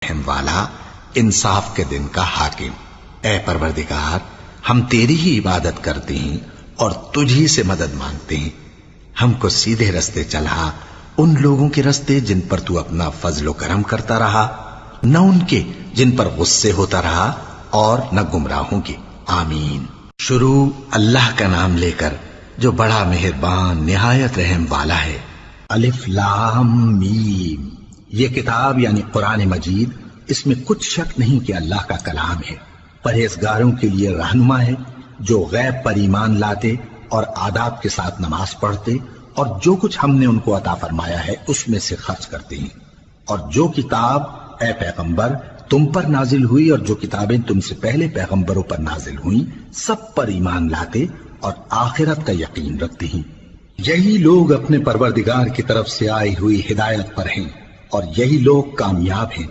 رحم والا، انصاف کے دن کا حاکم۔ اے پروردگار، ہم تیری ہی عبادت کرتے ہیں اور تجھی سے مدد مانگتے ہیں۔ ہم کو سیدھے رستے چلا، ان لوگوں کے رستے جن پر تو اپنا فضل و کرم کرتا رہا، نہ ان کے جن پر غصے ہوتا رہا، اور نہ گمراہوں کے۔ آمین۔ شروع اللہ کا نام لے کر جو بڑا مہربان نہایت رحم والا ہے۔ الف لام میم۔ یہ کتاب یعنی قرآن مجید، اس میں کچھ شک نہیں کہ اللہ کا کلام ہے، پرہیزگاروں کے لیے رہنما ہے، جو غیب پر ایمان لاتے اور آداب کے ساتھ نماز پڑھتے اور جو کچھ ہم نے ان کو عطا فرمایا ہے اس میں سے خرچ کرتے ہیں۔ اور جو کتاب اے پیغمبر تم پر نازل ہوئی اور جو کتابیں تم سے پہلے پیغمبروں پر نازل ہوئیں، سب پر ایمان لاتے اور آخرت کا یقین رکھتے ہیں۔ یہی لوگ اپنے پروردگار کی طرف سے آئی ہوئی ہدایت پر ہیں اور یہی لوگ کامیاب ہیں۔